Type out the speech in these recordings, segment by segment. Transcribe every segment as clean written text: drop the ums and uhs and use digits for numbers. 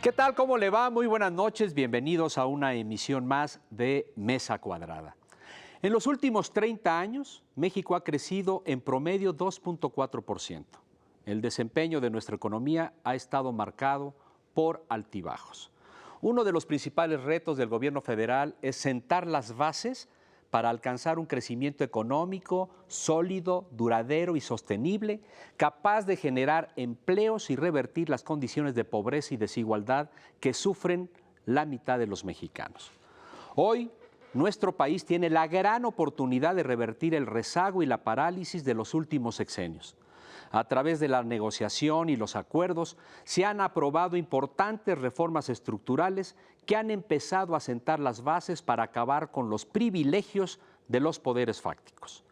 ¿Qué tal? ¿Cómo le va? Muy buenas noches. Bienvenidos a una emisión más de Mesa Cuadrada. En los últimos 30 años, México ha crecido en promedio 2.4%. El desempeño de nuestra economía ha estado marcado por altibajos. Uno de los principales retos del gobierno federal es sentar las bases para alcanzar un crecimiento económico sólido, duradero y sostenible, capaz de generar empleos y revertir las condiciones de pobreza y desigualdad que sufren la mitad de los mexicanos. Hoy, nuestro país tiene la gran oportunidad de revertir el rezago y la parálisis de los últimos sexenios. A través de la negociación y los acuerdos se han aprobado importantes reformas estructurales que han empezado a sentar las bases para acabar con los privilegios de los poderes fácticos.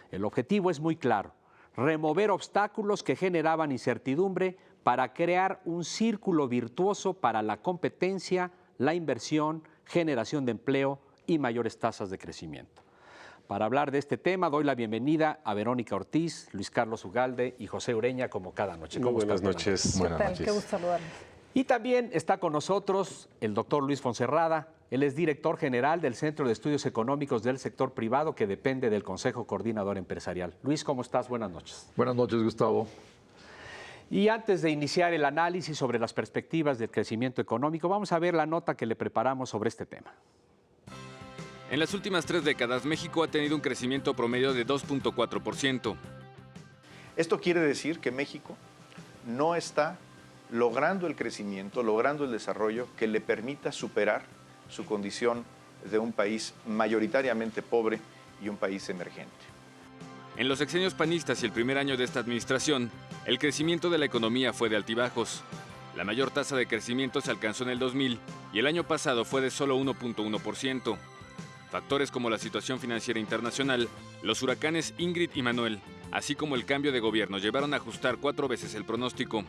El objetivo es muy claro: remover obstáculos que generaban incertidumbre para crear un círculo virtuoso para la competencia, la inversión, generación de empleo y mayores tasas de crecimiento. Para hablar de este tema, doy la bienvenida a Verónica Ortiz, Luis Carlos Ugalde y José Ureña, como cada noche. Muy buenas noches. ¿Qué tal? Qué gusto saludarles. Y también está con nosotros el doctor Luis Fonserrada. Él es director general del Centro de Estudios Económicos del Sector Privado, que depende del Consejo Coordinador Empresarial. Luis, ¿cómo estás? Buenas noches. Buenas noches, Gustavo. Y antes de iniciar el análisis sobre las perspectivas del crecimiento económico, vamos a ver la nota que le preparamos sobre este tema. En las últimas 3 décadas, México ha tenido un crecimiento promedio de 2.4%. Esto quiere decir que México no está logrando el crecimiento, logrando el desarrollo que le permita superar su condición de un país mayoritariamente pobre y un país emergente. En los sexenios panistas y el primer año de esta administración, el crecimiento de la economía fue de altibajos. La mayor tasa de crecimiento se alcanzó en el 2000 y el año pasado fue de solo 1.1%. Factores como la situación financiera internacional, los huracanes Ingrid y Manuel, así como el cambio de gobierno, llevaron a ajustar 4 veces el pronóstico.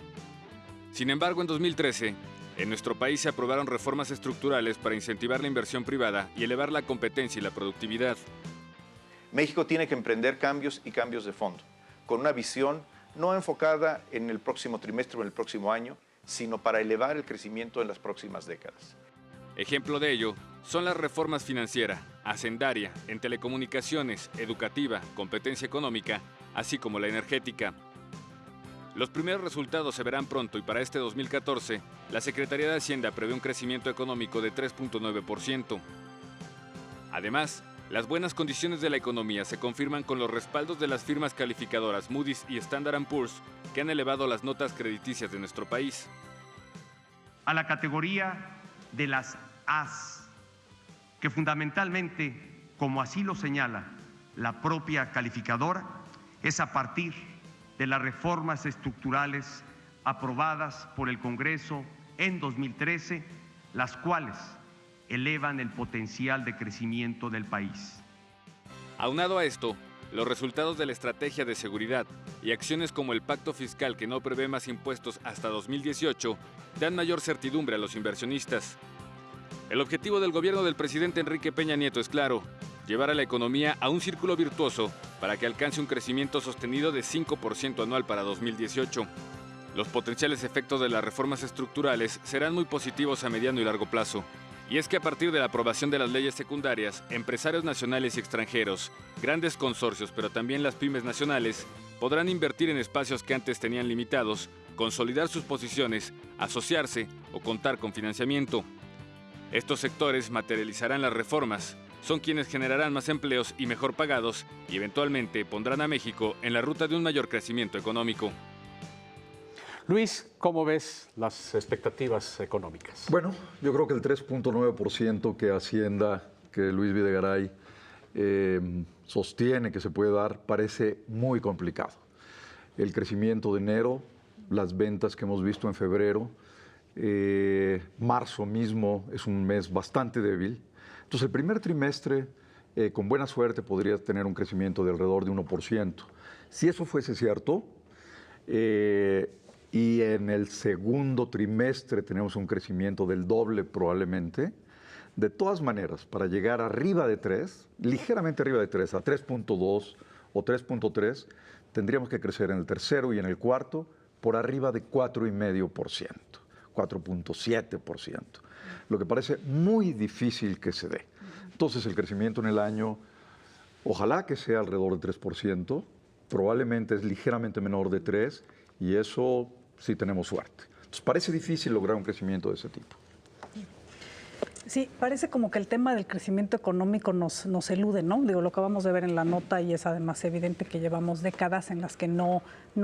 Sin embargo, en 2013, en nuestro país se aprobaron reformas estructurales para incentivar la inversión privada y elevar la competencia y la productividad. México tiene que emprender cambios y cambios de fondo, con una visión no enfocada en el próximo trimestre o en el próximo año, sino para elevar el crecimiento en las próximas décadas. Ejemplo de ello son las reformas financiera, hacendaria, en telecomunicaciones, educativa, competencia económica, así como la energética. Los primeros resultados se verán pronto y para este 2014, la Secretaría de Hacienda prevé un crecimiento económico de 3.9%. Además, las buenas condiciones de la economía se confirman con los respaldos de las firmas calificadoras Moody's y Standard & Poor's, que han elevado las notas crediticias de nuestro país. A la categoría de las As, que fundamentalmente, como así lo señala la propia calificadora, es a partir de las reformas estructurales aprobadas por el Congreso en 2013, las cuales elevan el potencial de crecimiento del país. Aunado a esto, los resultados de la estrategia de seguridad y acciones como el pacto fiscal que no prevé más impuestos hasta 2018 dan mayor certidumbre a los inversionistas. El objetivo del gobierno del presidente Enrique Peña Nieto es claro: llevar a la economía a un círculo virtuoso para que alcance un crecimiento sostenido de 5% anual para 2018. Los potenciales efectos de las reformas estructurales serán muy positivos a mediano y largo plazo. Y es que a partir de la aprobación de las leyes secundarias, empresarios nacionales y extranjeros, grandes consorcios, pero también las pymes nacionales, podrán invertir en espacios que antes tenían limitados, consolidar sus posiciones, asociarse o contar con financiamiento. Estos sectores materializarán las reformas, son quienes generarán más empleos y mejor pagados y eventualmente pondrán a México en la ruta de un mayor crecimiento económico. Luis, ¿cómo ves las expectativas económicas? Bueno, yo creo que el 3.9% que Hacienda, que Luis Videgaray sostiene que se puede dar, parece muy complicado. El crecimiento de enero, las ventas que hemos visto en febrero, marzo mismo es un mes bastante débil. Entonces, el primer trimestre, con buena suerte, podría tener un crecimiento de alrededor de 1%. Si eso fuese cierto, y en el segundo trimestre tenemos un crecimiento del doble probablemente, de todas maneras, para llegar arriba de 3, ligeramente arriba de 3, a 3.2 o 3.3, tendríamos que crecer en el tercero y en el cuarto por arriba de 4,5%. 4.7%, lo que parece muy difícil que se dé. Entonces, el crecimiento en el año, ojalá que sea alrededor de 3%, probablemente es ligeramente menor de 3%, y eso sí tenemos suerte. Entonces, parece difícil lograr un crecimiento de ese tipo. Sí, parece como que el tema del crecimiento económico nos elude, ¿no? Digo, lo acabamos de ver en la nota y es además evidente que llevamos décadas en las que no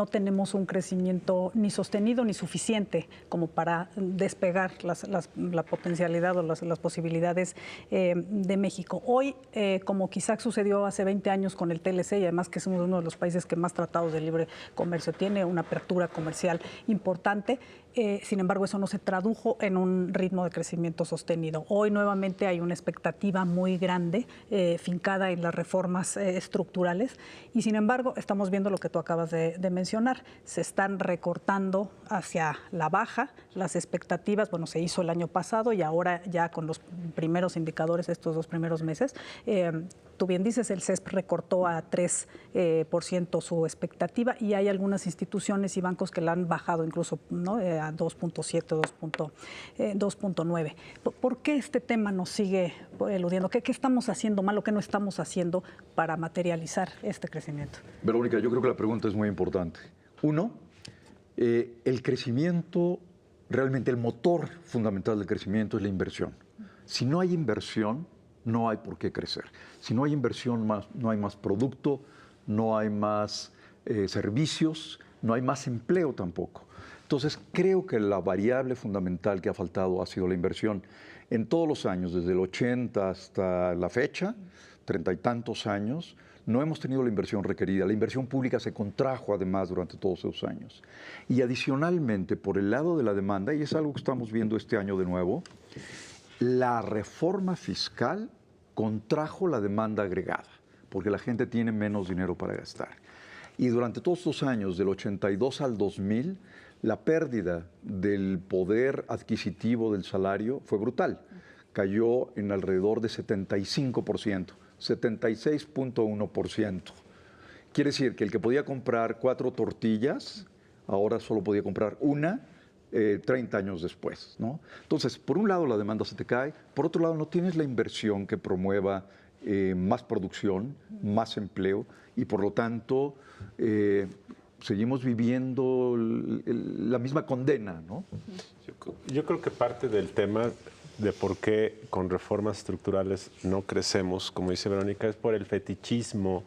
tenemos un crecimiento ni sostenido ni suficiente como para despegar la potencialidad o las posibilidades de México. Hoy, como quizás sucedió hace 20 años con el TLC, y además que somos uno de los países que más tratados de libre comercio tiene, una apertura comercial importante, sin embargo, eso no se tradujo en un ritmo de crecimiento sostenido. Hoy nuevamente hay una expectativa muy grande fincada en las reformas estructurales y sin embargo estamos viendo lo que tú acabas de mencionar. Se están recortando hacia la baja las expectativas. Bueno, se hizo el año pasado y ahora ya con los primeros indicadores estos 2 primeros meses, tú bien dices, el CESP recortó a 3% su expectativa y hay algunas instituciones y bancos que la han bajado incluso, ¿no? A 2.7, 2.9. ¿Por qué este tema nos sigue eludiendo? ¿Qué estamos haciendo mal o qué no estamos haciendo para materializar este crecimiento? Verónica, yo creo que la pregunta es muy importante. Uno, el crecimiento, realmente el motor fundamental del crecimiento es la inversión. Si no hay inversión, no hay por qué crecer. Si no hay inversión, no hay más producto, no hay más servicios, no hay más empleo tampoco. Entonces, creo que la variable fundamental que ha faltado ha sido la inversión. En todos los años, desde el 80 hasta la fecha, 30 y tantos años, no hemos tenido la inversión requerida. La inversión pública se contrajo además durante todos esos años. Y adicionalmente, por el lado de la demanda, y es algo que estamos viendo este año de nuevo, la reforma fiscal contrajo la demanda agregada, porque la gente tiene menos dinero para gastar. Y durante todos estos años, del 82 al 2000, la pérdida del poder adquisitivo del salario fue brutal. Cayó en alrededor de 75%, 76.1%. Quiere decir que el que podía comprar 4 tortillas, ahora solo podía comprar una 30 años después, ¿no? Entonces, por un lado la demanda se te cae, por otro lado no tienes la inversión que promueva más producción, más empleo y por lo tanto seguimos viviendo la misma condena, ¿no? Yo creo que parte del tema de por qué con reformas estructurales no crecemos, como dice Verónica, es por el fetichismo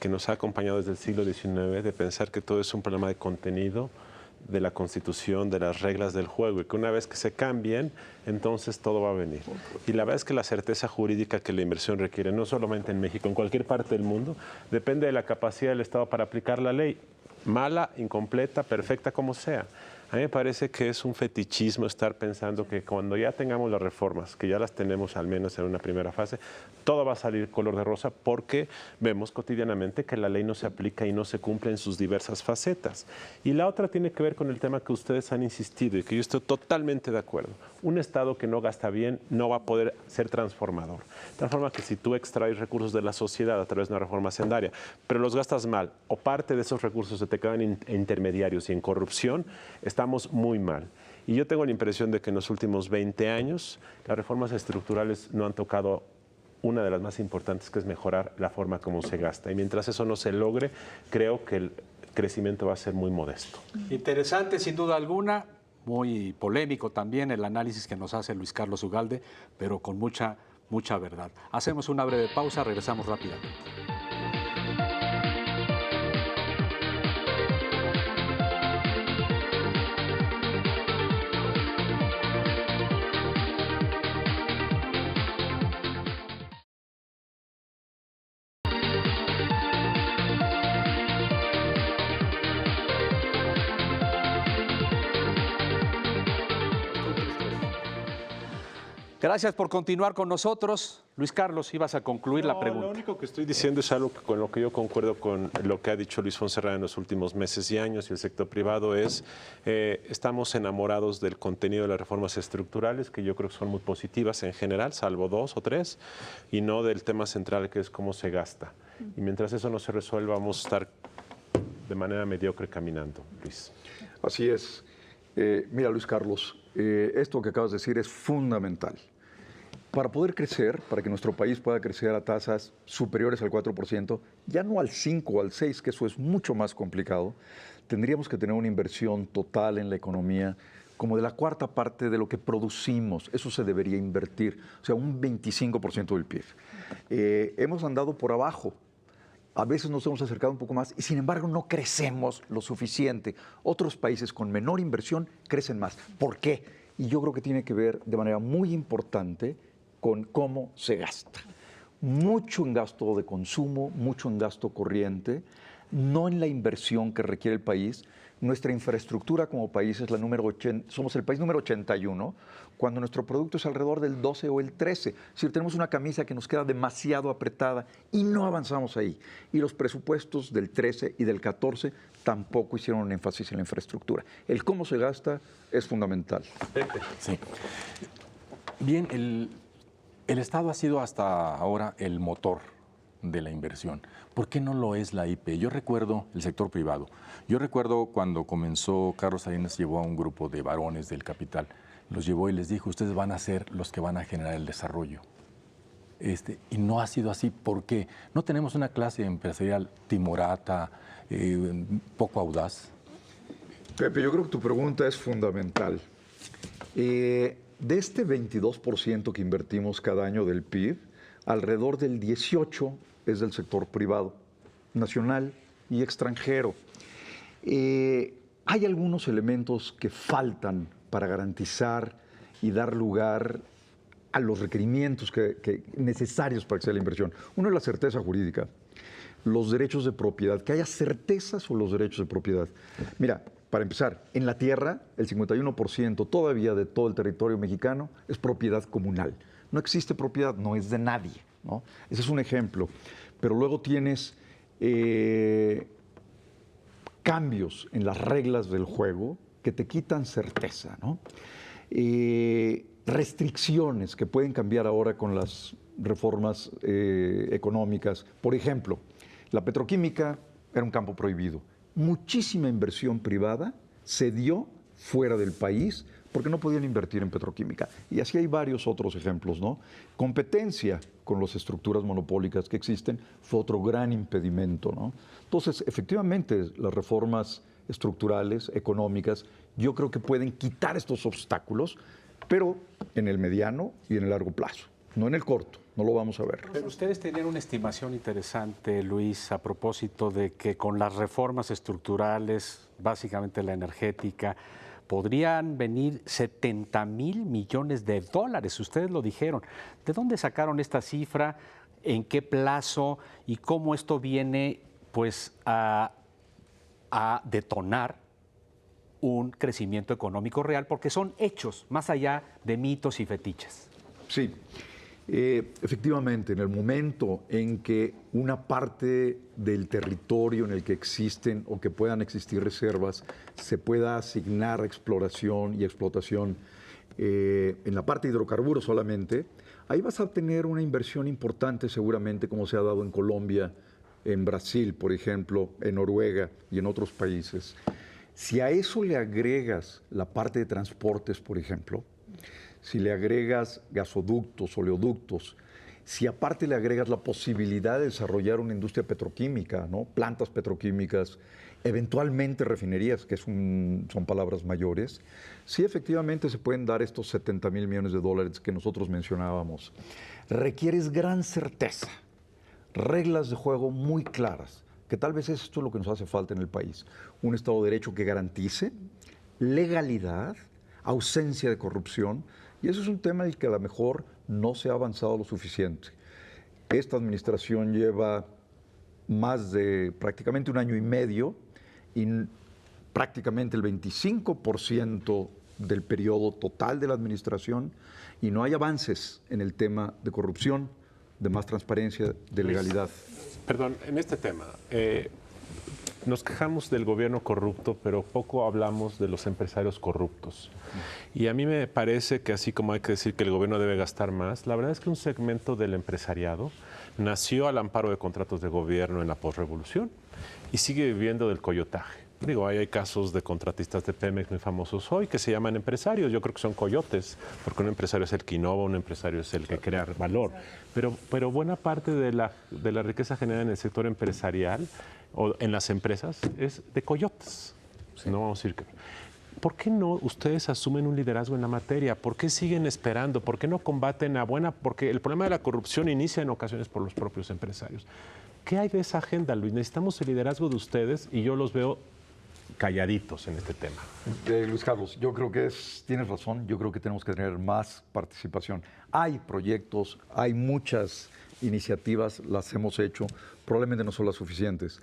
que nos ha acompañado desde el siglo XIX de pensar que todo es un problema de contenido, de la Constitución, de las reglas del juego, y que una vez que se cambien, entonces todo va a venir. Y la verdad es que la certeza jurídica que la inversión requiere, no solamente en México, en cualquier parte del mundo, depende de la capacidad del Estado para aplicar la ley, mala, incompleta, perfecta, como sea. A mí me parece que es un fetichismo estar pensando que cuando ya tengamos las reformas, que ya las tenemos al menos en una primera fase, todo va a salir color de rosa porque vemos cotidianamente que la ley no se aplica y no se cumple en sus diversas facetas. Y la otra tiene que ver con el tema que ustedes han insistido y que yo estoy totalmente de acuerdo. Un Estado que no gasta bien no va a poder ser transformador. De tal forma que si tú extraes recursos de la sociedad a través de una reforma hacendaria, pero los gastas mal o parte de esos recursos se te quedan en intermediarios y en corrupción, estamos muy mal. Y yo tengo la impresión de que en los últimos 20 años las reformas estructurales no han tocado una de las más importantes, que es mejorar la forma como se gasta. Y mientras eso no se logre, creo que el crecimiento va a ser muy modesto. Interesante, sin duda alguna, muy polémico también el análisis que nos hace Luis Carlos Ugalde, pero con mucha verdad. Hacemos una breve pausa, regresamos rápidamente. Gracias por continuar con nosotros. Luis Carlos, ibas a concluir la pregunta. Lo único que estoy diciendo es algo con lo que yo concuerdo con lo que ha dicho Luis Fonserrada en los últimos meses y años, y el sector privado es, estamos enamorados del contenido de las reformas estructurales, que yo creo que son muy positivas en general, salvo 2 o 3, y no del tema central, que es cómo se gasta. Y mientras eso no se resuelva, vamos a estar de manera mediocre caminando, Luis. Así es. Mira, Luis Carlos, esto que acabas de decir es fundamental. Para poder crecer, para que nuestro país pueda crecer a tasas superiores al 4%, ya no al 5 o al 6, que eso es mucho más complicado, tendríamos que tener una inversión total en la economía como de la cuarta parte de lo que producimos. Eso se debería invertir, o sea, un 25% del PIB. Hemos andado por abajo. A veces nos hemos acercado un poco más y sin embargo no crecemos lo suficiente. Otros países con menor inversión crecen más. ¿Por qué? Y yo creo que tiene que ver de manera muy importante con cómo se gasta. Mucho en gasto de consumo, mucho en gasto corriente, no en la inversión que requiere el país. Nuestra infraestructura como país es la número 80, somos el país número 81, cuando nuestro producto es alrededor del 12 o el 13. Es decir, tenemos una camisa que nos queda demasiado apretada y no avanzamos ahí. Y los presupuestos del 13 y del 14 tampoco hicieron un énfasis en la infraestructura. El cómo se gasta es fundamental. Sí. Bien, el Estado ha sido hasta ahora el motor de la inversión. ¿Por qué no lo es la IP? Yo recuerdo el sector privado. Yo recuerdo cuando comenzó Carlos Salinas, llevó a un grupo de varones del capital, los llevó y les dijo, ustedes van a ser los que van a generar el desarrollo. Y no ha sido así. ¿Por qué? ¿No tenemos una clase empresarial timorata, poco audaz? Pepe, yo creo que tu pregunta es fundamental. De este 22% que invertimos cada año del PIB, alrededor del 18% es del sector privado, nacional y extranjero. Hay algunos elementos que faltan para garantizar y dar lugar a los requerimientos necesarios para que sea la inversión. Uno es la certeza jurídica, los derechos de propiedad, que haya certeza sobre los derechos de propiedad. Mira, para empezar, en la tierra, el 51% todavía de todo el territorio mexicano es propiedad comunal. No existe propiedad, no es de nadie, ¿no? Ese es un ejemplo. Pero luego tienes cambios en las reglas del juego que te quitan certeza, ¿no? Restricciones que pueden cambiar ahora con las reformas económicas. Por ejemplo, la petroquímica era un campo prohibido. Muchísima inversión privada se dio fuera del país porque no podían invertir en petroquímica. Y así hay varios otros ejemplos, ¿no? Competencia con las estructuras monopólicas que existen fue otro gran impedimento, ¿no? Entonces, efectivamente, las reformas estructurales, económicas, yo creo que pueden quitar estos obstáculos, pero en el mediano y en el largo plazo, no en el corto. No lo vamos a ver. Pero ustedes tenían una estimación interesante, Luis, a propósito de que con las reformas estructurales, básicamente la energética, podrían venir 70,000 millones de dólares. Ustedes lo dijeron. ¿De dónde sacaron esta cifra? ¿En qué plazo? ¿Y cómo esto viene pues, a detonar un crecimiento económico real? Porque son hechos, más allá de mitos y fetiches. Sí. Efectivamente, en el momento en que una parte del territorio en el que existen o que puedan existir reservas se pueda asignar a exploración y explotación en la parte de hidrocarburos solamente, ahí vas a tener una inversión importante seguramente como se ha dado en Colombia, en Brasil, por ejemplo, en Noruega y en otros países. Si a eso le agregas la parte de transportes, por ejemplo, si le agregas gasoductos, oleoductos, si aparte le agregas la posibilidad de desarrollar una industria petroquímica, ¿no? Plantas petroquímicas, eventualmente refinerías, que son palabras mayores, sí efectivamente se pueden dar estos 70,000 millones de dólares que nosotros mencionábamos. Requieres gran certeza, reglas de juego muy claras, que tal vez esto es lo que nos hace falta en el país. Un Estado de Derecho que garantice legalidad, ausencia de corrupción. Y eso es un tema en el que a lo mejor no se ha avanzado lo suficiente. Esta administración lleva más de prácticamente un año y medio y prácticamente el 25% del periodo total de la administración y no hay avances en el tema de corrupción, de más transparencia, de legalidad. Perdón, en este tema, nos quejamos del gobierno corrupto, pero poco hablamos de los empresarios corruptos. Y a mí me parece que así como hay que decir que el gobierno debe gastar más, la verdad es que un segmento del empresariado nació al amparo de contratos de gobierno en la posrevolución y sigue viviendo del coyotaje. Digo, hay casos de contratistas de Pemex muy famosos hoy que se llaman empresarios. Yo creo que son coyotes, porque un empresario es el que innova, un empresario es el que crea valor. Pero buena parte de la riqueza generada en el sector empresarial o en las empresas es de coyotes. Sí. No vamos a decir que... ¿Por qué no ustedes asumen un liderazgo en la materia? ¿Por qué siguen esperando? ¿Por qué no combaten a buena? Porque el problema de la corrupción inicia en ocasiones por los propios empresarios. ¿Qué hay de esa agenda, Luis? Necesitamos el liderazgo de ustedes y yo los veo calladitos en este tema. Luis Carlos, yo creo que tienes razón, yo creo que tenemos que tener más participación. Hay proyectos, hay muchas iniciativas, las hemos hecho, probablemente no son las suficientes.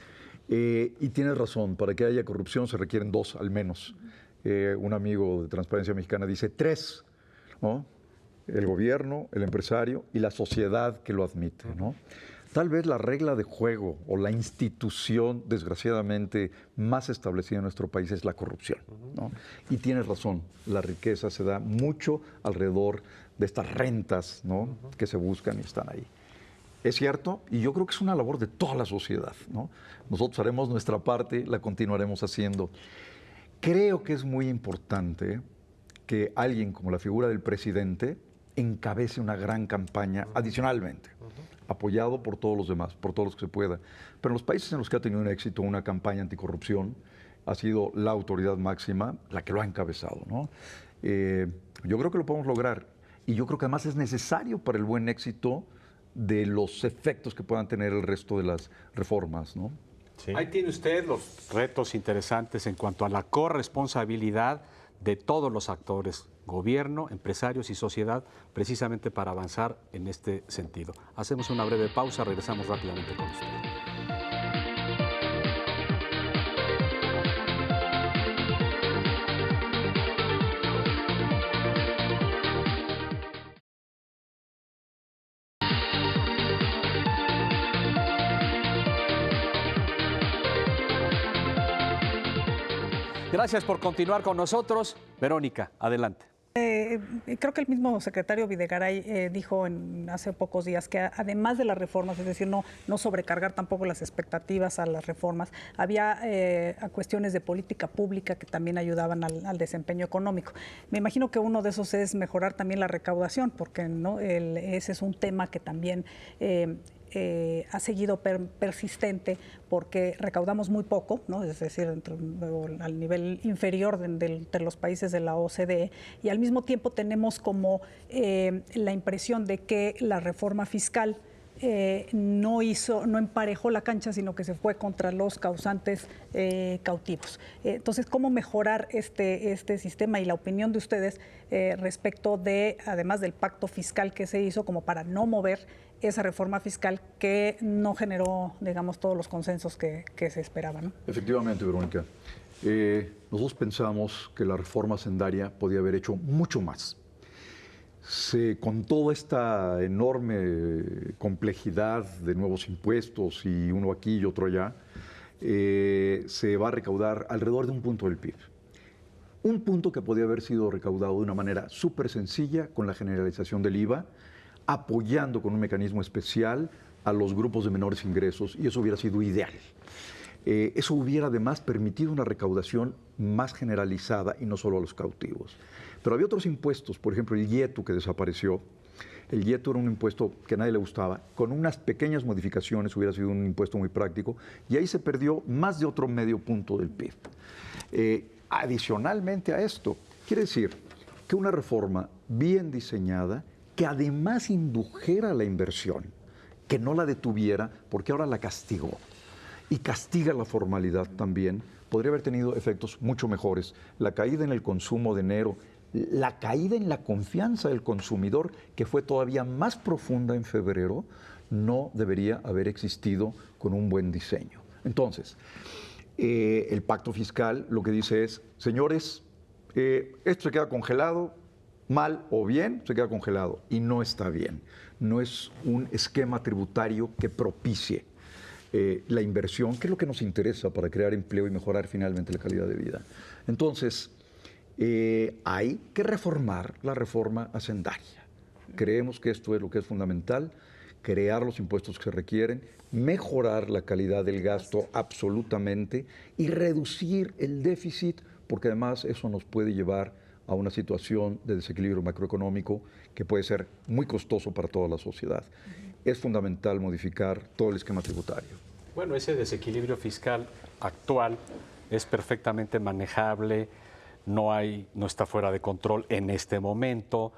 Y tienes razón, para que haya corrupción se requieren 2 al menos. Un amigo de Transparencia Mexicana dice 3, ¿no? El gobierno, el empresario y la sociedad que lo admite, ¿no? Tal vez la regla de juego o la institución, desgraciadamente, más establecida en nuestro país es la corrupción, ¿no? Y tienes razón, la riqueza se da mucho alrededor de estas rentas, ¿no? Que se buscan y están ahí. Es cierto, y yo creo que es una labor de toda la sociedad, ¿no? Nosotros haremos nuestra parte, la continuaremos haciendo. Creo que es muy importante que alguien como la figura del presidente encabece una gran campaña adicionalmente, apoyado por todos los demás, por todos los que se pueda. Pero en los países en los que ha tenido un éxito una campaña anticorrupción, ha sido la autoridad máxima la que lo ha encabezado, ¿no? Yo creo que lo podemos lograr y yo creo que además es necesario para el buen éxito de los efectos que puedan tener el resto de las reformas, ¿no? Sí. Ahí tiene usted los retos interesantes en cuanto a la corresponsabilidad de todos los actores, gobierno, empresarios y sociedad, precisamente para avanzar en este sentido. Hacemos una breve pausa, regresamos rápidamente con usted. Gracias por continuar con nosotros. Verónica, adelante. Creo que el mismo secretario Videgaray dijo hace pocos días que además de las reformas, es decir, no sobrecargar tampoco las expectativas a las reformas, había cuestiones de política pública que también ayudaban al desempeño económico. Me imagino que uno de esos es mejorar también la recaudación, porque ¿no? Ese es un tema que también ha seguido persistente porque recaudamos muy poco, ¿no? Es decir, al nivel inferior de los países de la OCDE, y al mismo tiempo tenemos como la impresión de que la reforma fiscal no emparejó la cancha, sino que se fue contra los causantes cautivos. Entonces, ¿cómo mejorar este sistema y la opinión de ustedes respecto de, además del pacto fiscal que se hizo, como para no mover esa reforma fiscal que no generó, digamos, todos los consensos que se esperaban, ¿no? Efectivamente, Verónica. Nosotros pensamos que la reforma hacendaria podía haber hecho mucho más. Con toda esta enorme complejidad de nuevos impuestos y uno aquí y otro allá, se va a recaudar alrededor de 1 punto del PIB. Un punto que podía haber sido recaudado de una manera súper sencilla con la generalización del IVA, apoyando con un mecanismo especial a los grupos de menores ingresos, y eso hubiera sido ideal. Eso hubiera además permitido una recaudación más generalizada y no solo a los cautivos. Pero había otros impuestos, por ejemplo el IETU que desapareció. El IETU era un impuesto que a nadie le gustaba, con unas pequeñas modificaciones hubiera sido un impuesto muy práctico, y ahí se perdió más de otro medio punto del PIB. Adicionalmente a esto, quiere decir que una reforma bien diseñada, que además indujera la inversión, que no la detuviera, porque ahora la castigó, y castiga la formalidad también, podría haber tenido efectos mucho mejores. La caída en el consumo de enero, la caída en la confianza del consumidor, que fue todavía más profunda en febrero, no debería haber existido con un buen diseño. Entonces, el pacto fiscal lo que dice es, señores, esto se queda congelado, mal o bien, se queda congelado, y no está bien. No es un esquema tributario que propicie la inversión, que es lo que nos interesa para crear empleo y mejorar finalmente la calidad de vida. Entonces, hay que reformar la reforma hacendaria. Creemos que esto es lo que es fundamental, crear los impuestos que se requieren, mejorar la calidad del gasto absolutamente y reducir el déficit, porque además eso nos puede llevar a una situación de desequilibrio macroeconómico que puede ser muy costoso para toda la sociedad. Es fundamental modificar todo el esquema tributario. Bueno, ese desequilibrio fiscal actual es perfectamente manejable, no está fuera de control en este momento.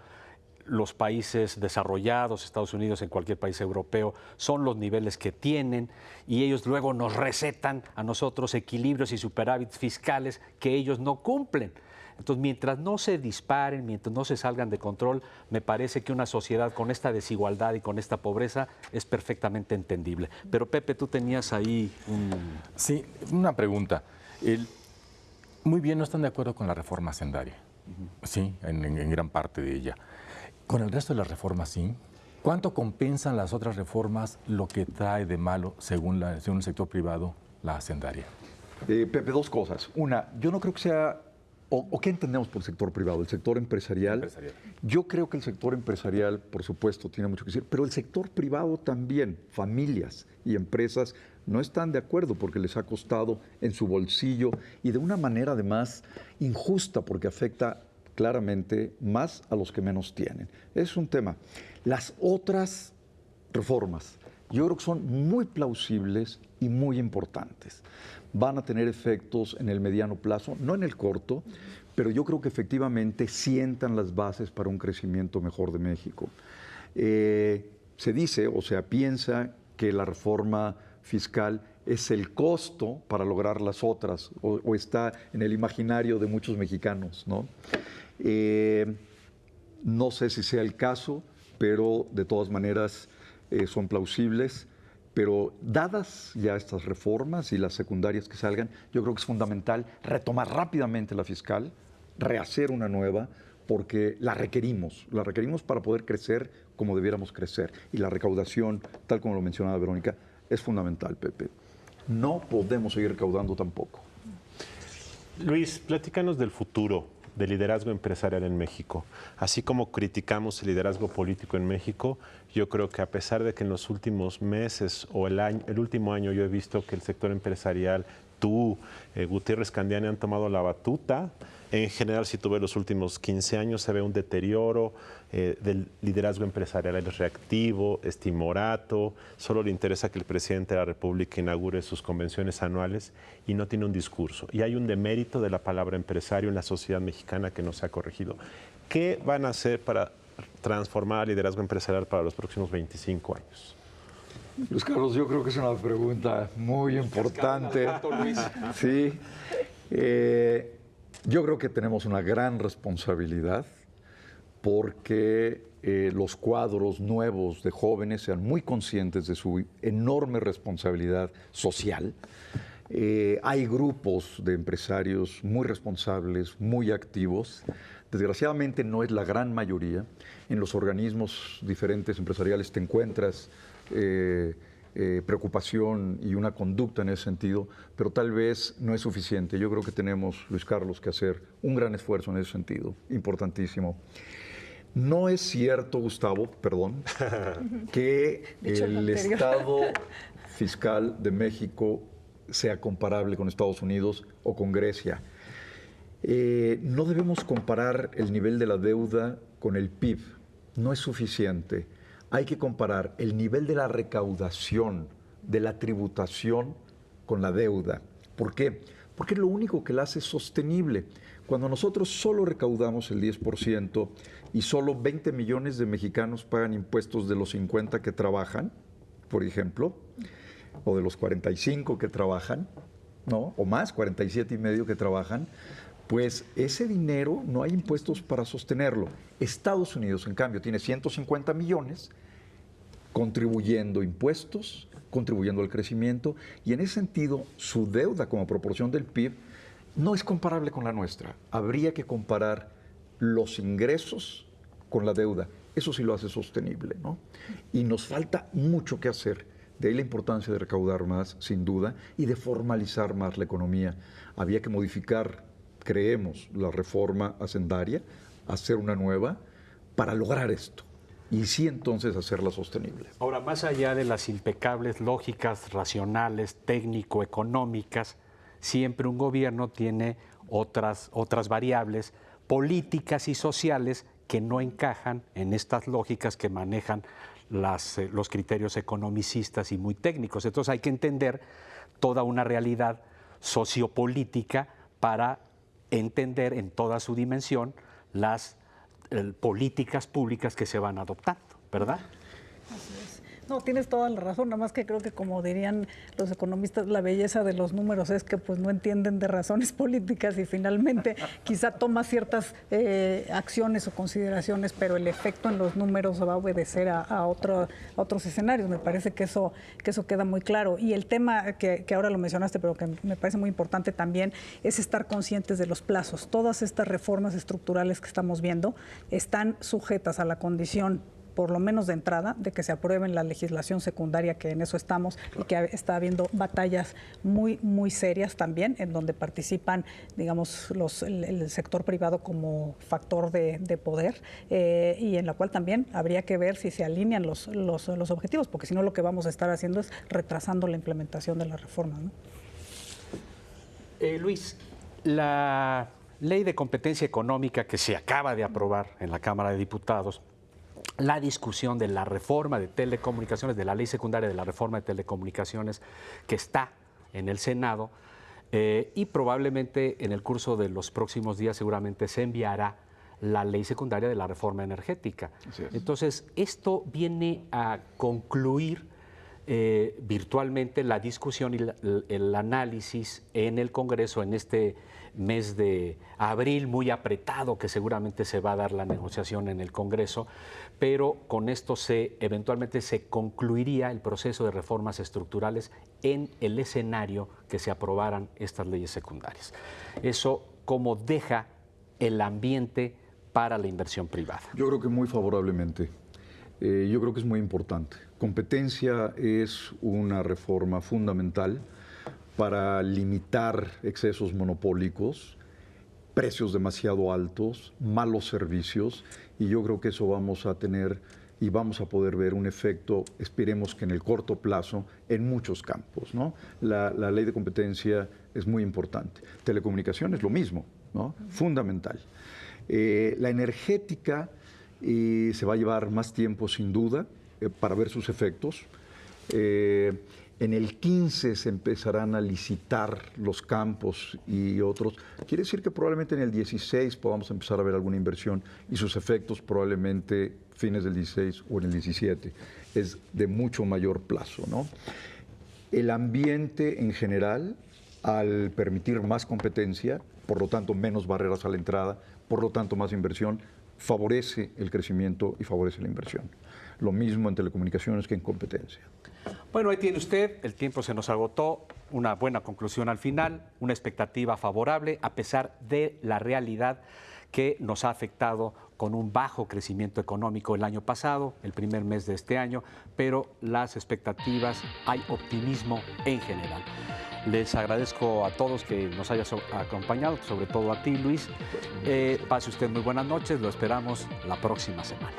Los países desarrollados, Estados Unidos, en cualquier país europeo, son los niveles que tienen y ellos luego nos recetan a nosotros equilibrios y superávits fiscales que ellos no cumplen. Entonces, mientras no se disparen, mientras no se salgan de control, me parece que una sociedad con esta desigualdad y con esta pobreza es perfectamente entendible. Pero Pepe, tú tenías ahí un... Sí, una pregunta. Muy bien, no están de acuerdo con la reforma hacendaria. Sí, en gran parte de ella. Con el resto de las reformas, sí. ¿Cuánto compensan las otras reformas lo que trae de malo, según el sector privado, la hacendaria? Pepe, dos cosas. Una, yo no creo que sea... ¿O qué entendemos por sector privado? ¿El sector empresarial? Yo creo que el sector empresarial, por supuesto, tiene mucho que decir, pero el sector privado también, familias y empresas, no están de acuerdo porque les ha costado en su bolsillo y de una manera además injusta porque afecta claramente más a los que menos tienen. Es un tema. Las otras reformas, yo creo que son muy plausibles y muy importantes. Van a tener efectos en el mediano plazo, no en el corto, pero yo creo que efectivamente sientan las bases para un crecimiento mejor de México. Se dice, o sea, piensa que la reforma fiscal es el costo para lograr las otras, o está en el imaginario de muchos mexicanos, ¿no? No sé si sea el caso, pero de todas maneras son plausibles. Pero dadas ya estas reformas y las secundarias que salgan, yo creo que es fundamental retomar rápidamente la fiscal, rehacer una nueva, porque la requerimos para poder crecer como debiéramos crecer. Y la recaudación, tal como lo mencionaba Verónica, es fundamental, Pepe. No podemos seguir recaudando tampoco. Luis, platícanos del futuro del liderazgo empresarial en México. Así como criticamos el liderazgo político en México, yo creo que a pesar de que en los últimos meses o el último año yo he visto que el sector empresarial, tú, Gutiérrez Candiani han tomado la batuta. En general, si tú ves los últimos 15 años, se ve un deterioro del liderazgo empresarial. Es reactivo, es timorato, solo le interesa que el presidente de la República inaugure sus convenciones anuales y no tiene un discurso. Y hay un demérito de la palabra empresario en la sociedad mexicana que no se ha corregido. ¿Qué van a hacer para transformar el liderazgo empresarial para los próximos 25 años? Luis Carlos, yo creo que es una pregunta muy importante. Sí. Yo creo que tenemos una gran responsabilidad porque los cuadros nuevos de jóvenes sean muy conscientes de su enorme responsabilidad social. Hay grupos de empresarios muy responsables, muy activos. Desgraciadamente no es la gran mayoría. En los organismos diferentes empresariales te encuentras preocupación y una conducta en ese sentido, pero tal vez no es suficiente. Yo creo que tenemos, Luis Carlos, que hacer un gran esfuerzo en ese sentido, importantísimo. No es cierto, Gustavo, perdón, que el estado fiscal de México sea comparable con Estados Unidos o con Grecia. No debemos comparar el nivel de la deuda con el PIB, no es suficiente. Hay que comparar el nivel de la recaudación, de la tributación con la deuda. ¿Por qué? Porque es lo único que la hace sostenible. Cuando nosotros solo recaudamos el 10% y solo 20 millones de mexicanos pagan impuestos de los 50 que trabajan, por ejemplo, o de los 45 que trabajan, ¿no? O más, 47 y medio que trabajan, pues ese dinero no hay impuestos para sostenerlo. Estados Unidos, en cambio, tiene 150 millones contribuyendo impuestos, contribuyendo al crecimiento, y en ese sentido su deuda como proporción del PIB no es comparable con la nuestra. Habría que comparar los ingresos con la deuda. Eso sí lo hace sostenible, ¿no? Y nos falta mucho que hacer. De ahí la importancia de recaudar más, sin duda, y de formalizar más la economía. Había que modificar, creemos, la reforma hacendaria, hacer una nueva, para lograr esto. y sí entonces hacerla sostenible. Ahora, más allá de las impecables lógicas racionales, técnico-económicas, siempre un gobierno tiene otras variables políticas y sociales que no encajan en estas lógicas que manejan los criterios economicistas y muy técnicos. Entonces hay que entender toda una realidad sociopolítica para entender en toda su dimensión las políticas públicas que se van adoptando, ¿verdad? Así es. No, tienes toda la razón, nada más que creo que como dirían los economistas, la belleza de los números es que pues no entienden de razones políticas y finalmente quizá toma ciertas acciones o consideraciones, pero el efecto en los números va a obedecer a otros escenarios. Me parece que eso queda muy claro. Y el tema que ahora lo mencionaste, pero que me parece muy importante también, es estar conscientes de los plazos. Todas estas reformas estructurales que estamos viendo están sujetas a la condición, por lo menos de entrada, de que se apruebe en la legislación secundaria, que en eso estamos, y que está habiendo batallas muy, muy serias también, en donde participan, digamos, el sector privado como factor de poder, y en la cual también habría que ver si se alinean los objetivos, porque si no lo que vamos a estar haciendo es retrasando la implementación de la reforma, ¿no? Luis, la ley de competencia económica que se acaba de aprobar en la Cámara de Diputados, la discusión de la reforma de telecomunicaciones, de la ley secundaria de la reforma de telecomunicaciones que está en el Senado, y probablemente en el curso de los próximos días seguramente se enviará la ley secundaria de la reforma energética. Entonces, esto viene a concluir virtualmente la discusión y el análisis en el Congreso en este mes de abril muy apretado, que seguramente se va a dar la negociación en el Congreso, pero con esto eventualmente se concluiría el proceso de reformas estructurales en el escenario que se aprobaran estas leyes secundarias. Eso como deja el ambiente para la inversión privada. Yo creo que muy favorablemente. Yo creo que es muy importante. Competencia es una reforma fundamental para limitar excesos monopólicos, precios demasiado altos, malos servicios, y yo creo que eso vamos a tener y vamos a poder ver un efecto, esperemos que en el corto plazo, en muchos campos, ¿no? La ley de competencia es muy importante. Telecomunicaciones, lo mismo, ¿no? Fundamental. La energética se va a llevar más tiempo, sin duda, para ver sus efectos. En el 15 se empezarán a licitar los campos y otros. Quiere decir que probablemente en el 16 podamos empezar a ver alguna inversión y sus efectos probablemente fines del 16 o en el 17. Es de mucho mayor plazo, ¿no? El ambiente en general, al permitir más competencia, por lo tanto menos barreras a la entrada, por lo tanto más inversión, favorece el crecimiento y favorece la inversión. Lo mismo en telecomunicaciones que en competencia. Bueno, ahí tiene usted, el tiempo se nos agotó, una buena conclusión al final, una expectativa favorable a pesar de la realidad que nos ha afectado con un bajo crecimiento económico el año pasado, el primer mes de este año, pero las expectativas, hay optimismo en general. Les agradezco a todos que nos hayas acompañado, sobre todo a ti, Luis. Pase usted muy buenas noches, lo esperamos la próxima semana.